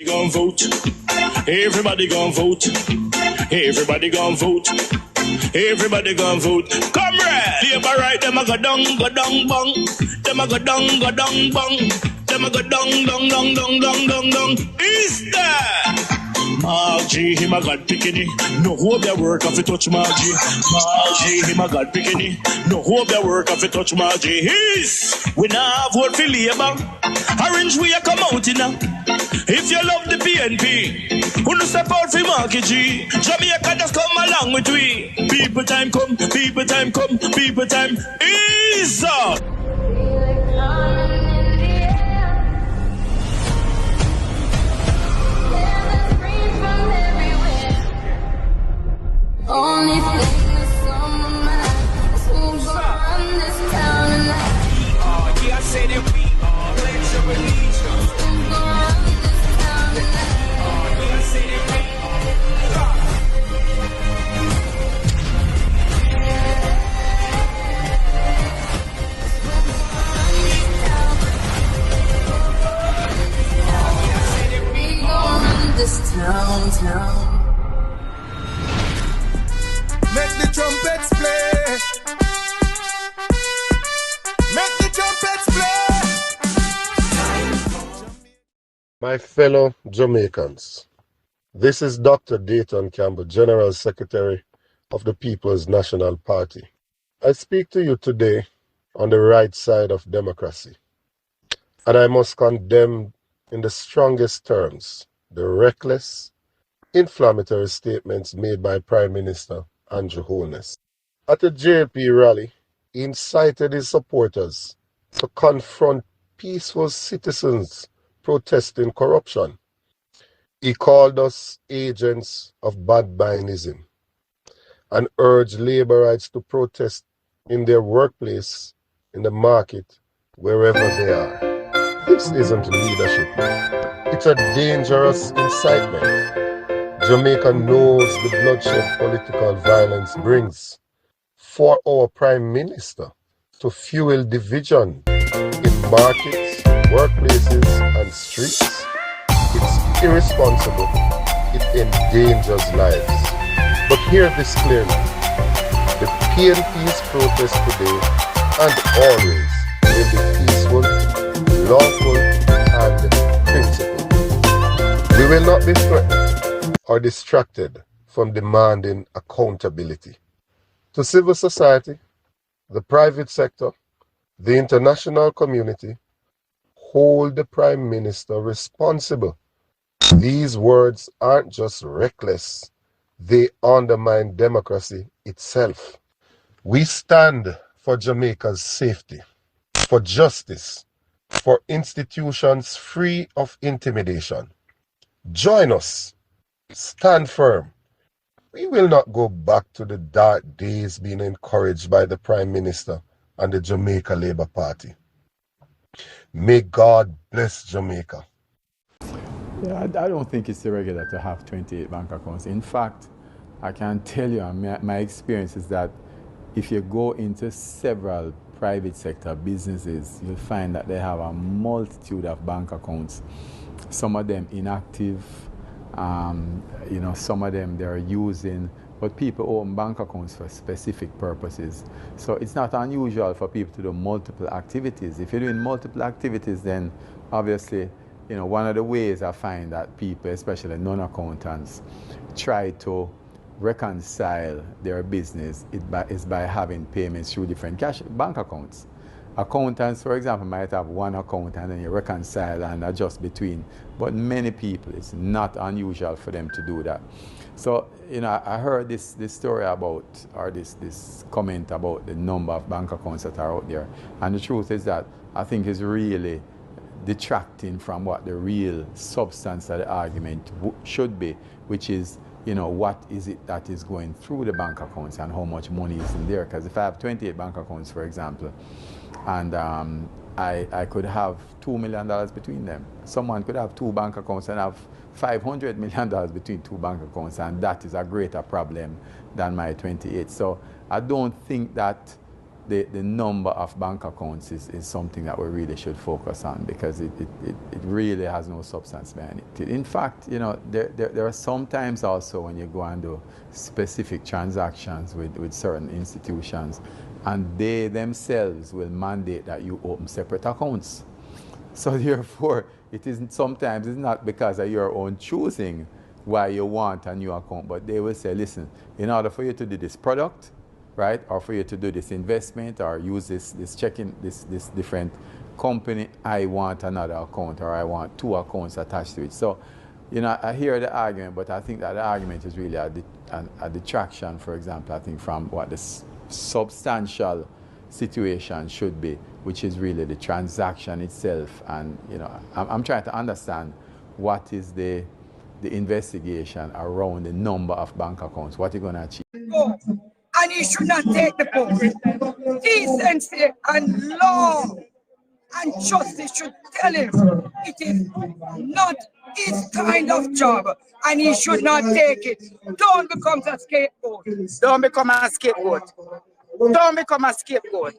Gon' vote. Everybody gon' vote. Everybody gon' vote. Everybody gon' vote. Comrade! Labor right, them a go down, bang. Them a go down, bang. Them a go down. Is that? Margie, him a God picking. No hope their work if you touch Margie. Margie, him a God picking. No hope their work if you touch Margie. We now vote for Labour. Orange we a come out in now. If you love the PNP, who no step out for Marky G. Jamaica just come along with we. People time come, people time come, people time is up. Only thing that's on my mind is who's gonna run this town tonight. Yeah, I say that we are pledge of allegiance. Who's gonna run this town tonight? Yeah, I say that we We gon' run this town. Make the trumpets play. Make the trumpets play. My fellow Jamaicans, this is Dr. Dayton Campbell, General Secretary of the People's National Party. I speak to you today on the right side of democracy, and I must condemn in the strongest terms the reckless, inflammatory statements made by Prime Minister Andrew Holness. At a JLP rally, he incited his supporters to confront peaceful citizens protesting corruption. He called us agents of bad Bainism and urged laborites to protest in their workplace, in the market, wherever they are. This isn't leadership. It's a dangerous incitement. Jamaica knows the bloodshed political violence brings. For our Prime Minister to fuel division in markets, workplaces, and streets, it's irresponsible. It endangers lives. But hear this clearly. The PNP's protest today and always will be peaceful, lawful, and principled. We will not be threatened or distracted from demanding accountability. To civil society, the private sector, the international community, hold the Prime Minister responsible. These words aren't just reckless, they undermine democracy itself. We stand for Jamaica's safety, for justice, for institutions free of intimidation. Join us. Stand firm. We will not go back to the dark days being encouraged by the Prime Minister and the Jamaica Labour Party. May God bless Jamaica. Yeah, I don't think it's irregular to have 28 bank accounts. In fact, I can tell you, my experience is that if you go into several private sector businesses, you'll find that they have a multitude of bank accounts. Some of them inactive, some of them they're using, but people own bank accounts for specific purposes. So it's not unusual for people to do multiple activities. If you're doing multiple activities, then obviously, one of the ways I find that people, especially non-accountants, try to reconcile their business is by having payments through different bank accounts. Accountants, for example, might have one account and then you reconcile and adjust between, but many people, it's not unusual for them to do that. So, I heard this story about, or this comment about the number of bank accounts that are out there, and the truth is that I think it's really detracting from what the real substance of the argument should be, which is, what is it that is going through the bank accounts and how much money is in there. Because if I have 28 bank accounts, for example, and I could have $2 million between them. Someone could have two bank accounts and have $500 million between two bank accounts, and that is a greater problem than my 28. So I don't think that the number of bank accounts is something that we really should focus on, because it really has no substance behind it. In fact, you know, there are some times also when you go and do specific transactions with certain institutions, and they themselves will mandate that you open separate accounts. So therefore, it isn't, sometimes it's not because of your own choosing why you want a new account, but they will say, listen, in order for you to do this product, right, or for you to do this investment or use this checking, this different company, I want another account, or I want two accounts attached to it. So, you know, I hear the argument, but I think that the argument is really a detraction, for example, I think, from what the substantial situation should be, which is really the transaction itself. And, you know, I'm trying to understand what is the investigation around the number of bank accounts, what you're going to achieve. And he should not take the post. Decency and law and justice should tell him it is not his kind of job, and he should not take it. Don't become a scapegoat. Don't become a scapegoat. Don't become a scapegoat.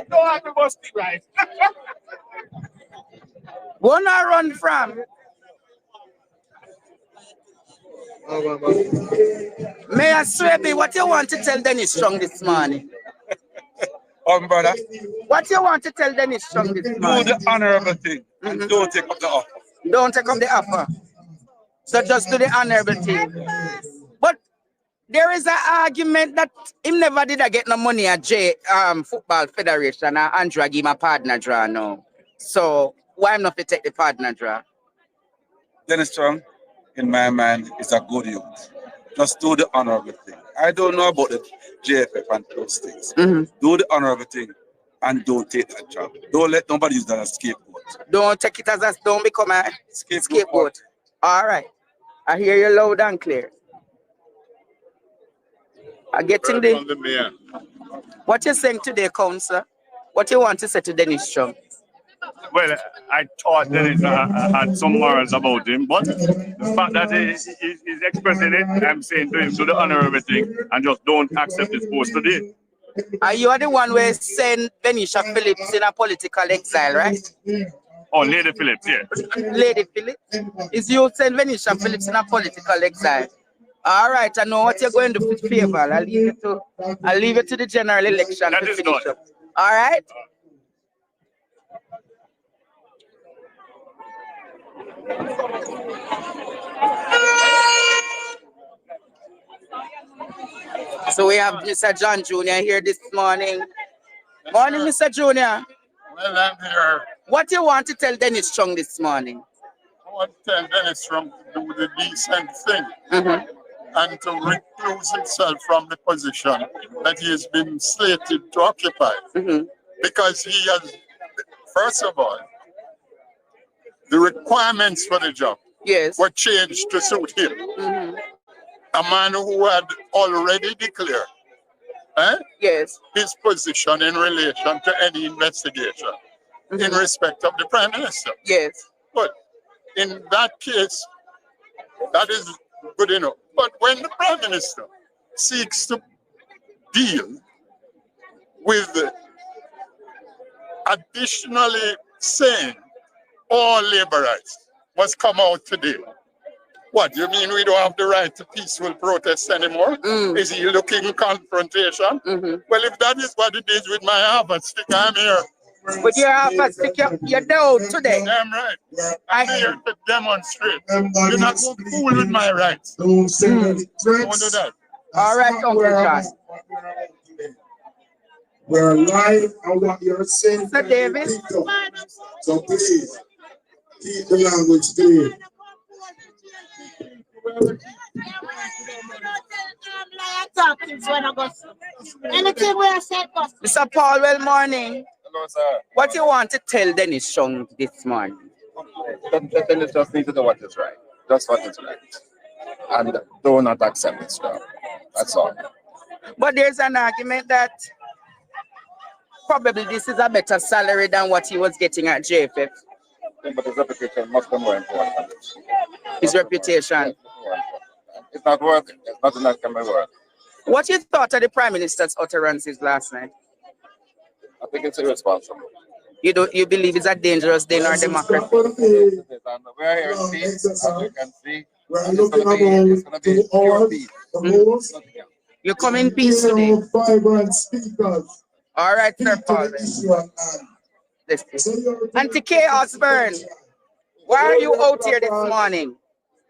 Don't have to bust it right. Wanna run from? Mayor Swaby, what you want to tell Dennis Chung this morning? Brother, What you want to tell Dennis Chung this do morning? the honorable thing and don't take up the offer. Don't take up the offer. So just do the honorable thing. But there is an argument that him never did get no money at Football Federation, and Andrew give him a partner draw now. So why not to take the partner draw? Dennis Chung, in my mind, is a good youth. Just do the honorable thing. I don't know about the JFF and those things. Do the honorable thing and don't take that job. Don't let nobody use that as a scapegoat. Don't take it as a, don't become a scapegoat. All right. I hear you loud and clear. I get in the mayor. What you saying today, Councillor? What you want to say to Dennis Chung? Well, I thought Dennis had some morals about him, but the fact that he's expressing it, I'm saying to him, do the honorable thing and just don't accept this post today. Are you the one who sent Venetia Phillips in a political exile, right? Oh, Lady Phillips, yeah. Lady Phillips? Is you send Venetia Phillips in a political exile? All right, I know what you're going to do for favor. I'll leave it to the general election. That is good. All right? So we have Mr. John Jr. here this morning. Morning, Mr. Jr. Well, I'm here. What you want to tell Dennis Chung this morning? I want to tell Dennis Chung to do the decent thing and to recluse himself from the position that he has been slated to occupy. Because he has, first of all, the requirements for the job were changed to suit him. A man who had already declared his position in relation to any investigation in respect of the Prime Minister. But in that case, that is good enough. But when the Prime Minister seeks to deal with additionally saying all labor rights must come out today, what, you mean we don't have the right to peaceful protest anymore? Is he looking confrontation? Well, if that is what it is with my half stick, I'm here. With your half stick, you're down today. Damn right. I'm here to demonstrate. You're not going to fool with my rights. Don't do that. All right, Uncle John. We're live on what you're saying. Sir David. So please, keep the language clear. Mr. Paul, well, morning. Hello, sir. What you want to tell Dennis Chung this morning? Dennis just needs to do what is right. Just what is right. And do not accept this job. That's all. But there's an argument that probably this is a better salary than what he was getting at JFF. But his reputation must be more important. His reputation. It's not worth it. It's nothing that can be worth. What you thought of the Prime Minister's utterances last night? I think it's irresponsible. You believe it's a dangerous day in our democracy? We are here in peace, as you can see. And it's gonna be pure peace. You come in peace today. Vibrant speakers. All right, Sir Paul. Auntie Kay Osborne, why are you out here this morning?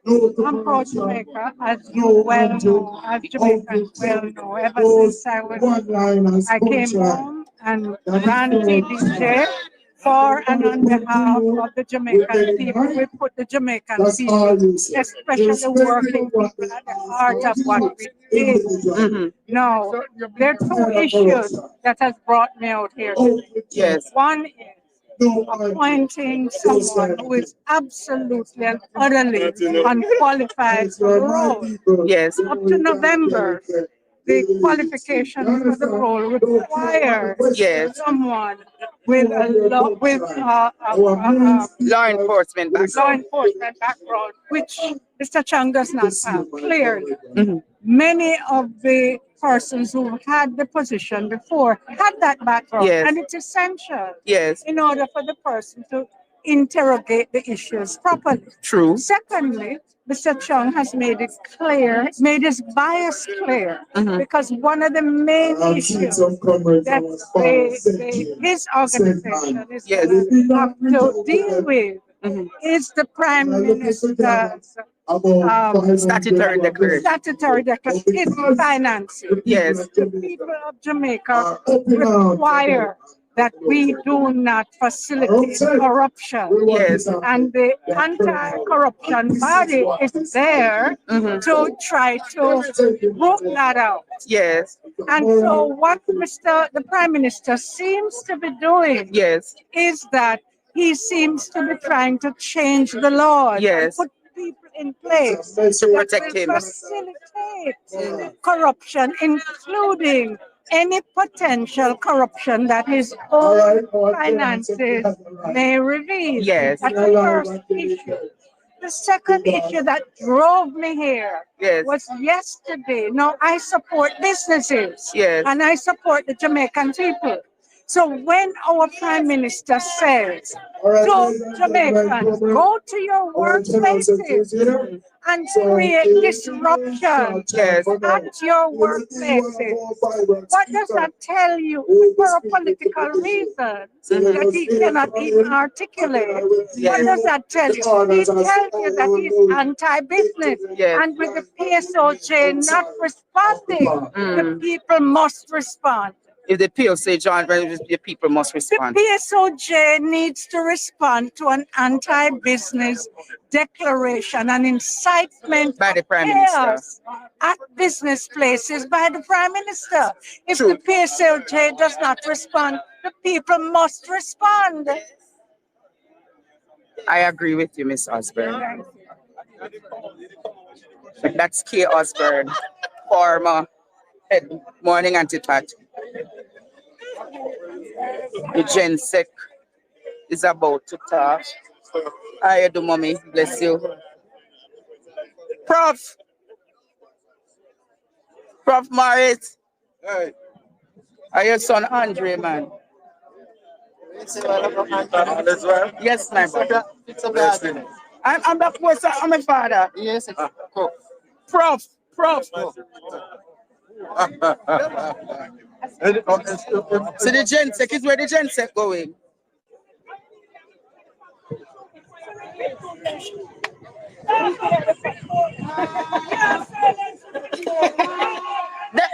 I'm pro Jamaica, as you well know, as Jamaicans well know. Ever since I came home and ran TDJ for and on behalf of the Jamaican people, we put the Jamaican people, especially working people, at the heart of what we did. Now, there are two issues that has brought me out here today. Yes. One is appointing someone who is absolutely and utterly unqualified for the role. Yes. Up to November, the qualifications for the role require someone with law enforcement background, which Mr. Chung does not have clearly. Many of the persons who had the position before had that background, and it's essential in order for the person to interrogate the issues properly. True. Secondly, Mr. Chung has made it clear, made his bias clear, because one of the main issues that his organization is have to deal with is the Prime Minister's statutory declaration, his financing. Yes. The people of Jamaica require that we do not facilitate corruption. Yes. And the anti-corruption body is there to try to root that out. Yes. And so what the Prime Minister seems to be doing is that he seems to be trying to change the law. Yes. Put people in place to protect him. Facilitate corruption, including any potential corruption that his own finances may reveal. Yes. That's the first issue. The second issue that drove me here was yesterday. Now, I support businesses and I support the Jamaican people. So when our Prime Minister says to Jamaicans, go to your workplaces and create disruption at your workplaces, what does that tell you for a political reason that he cannot even articulate? What does that tell you? He tells you that he's anti-business, and with the PSOJ not responding, the people must respond. If the PSOJ, John, the people must respond. The PSOJ needs to respond to an anti-business declaration, an incitement by the Prime Minister at business places by the Prime Minister. If the PSOJ does not respond, the people must respond. I agree with you, Miss Osborne. That's Kay Osborne, former head morning antipat. The GenSec is about to talk. How you do, mommy? Bless you. Prof Morris. Hey. Are your son Andre, man? Yes, my brother. I'm the person, I'm my father. Yes, cool. Prof. So the GenSec is where the GenSec going.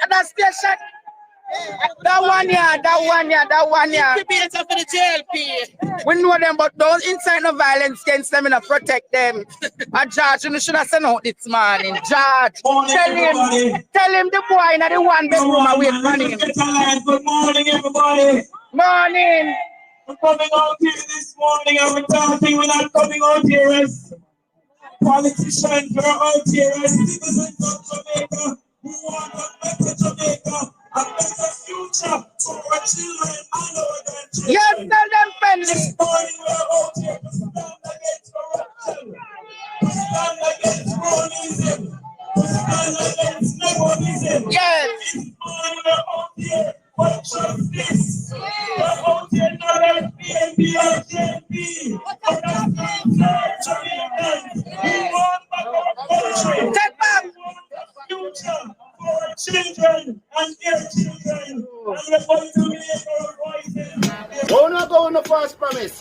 That station. That one here. Better for the JLP. We know them, but don't incite no violence against them and protect them. And George, you should have sent out this morning. George, tell him the boy in the one bedroom away from him. Good morning, everybody. Morning. We're coming out here this morning and we're talking. We're not coming out here as politicians. We're out here as citizens of Jamaica who want a better Jamaica. A better future for our children and our grandchildren. Yes, tell them, friendly. This morning we're out here to stand justice. We're out here now like PNP or JP. But that's Jamaicans who want back our country. Take back. Future for our children and their children. And we're going to make our voices. We're not going to false promise.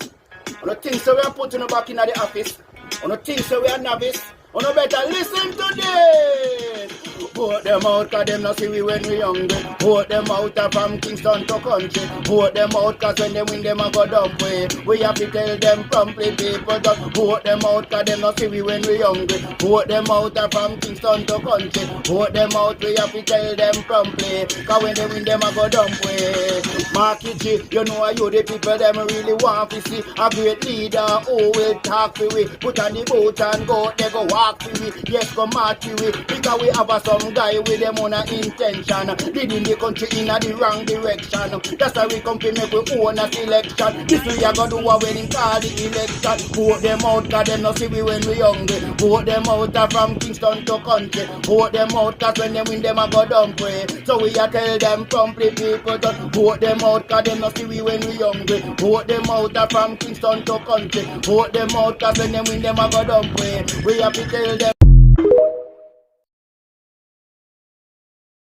On the things that we are putting back in the office. On the things that we are novice. On the better listen to this. Vote them out cause them not see we when we hungry. Vote them out from Kingston to country. Vote them out cause when they win them a go dump way. We have to tell them promptly people just vote them out cause them not see we when we hungry. Vote them out from Kingston to country. Vote them out, we have to tell them promptly. Cause when they win them a go dump way. Marky G, you know you the people them really want to see a great leader who will talk to we. Put on the boat and go, they go walk to we. Yes, go march to we. Because we have some guy with them on a intention, leading the country in the wrong direction. That's why we come to make we own a selection. This we are gonna do when him call the election. Vote them out cause them not see we when we hungry. Vote them out from Kingston to country. Vote them out cause when they win them a go dump way. So we a tell them promptly people just vote them out cause them not see we when we hungry. Vote them out from Kingston to country. Vote them out cause when they win them a go dump way. We have to tell them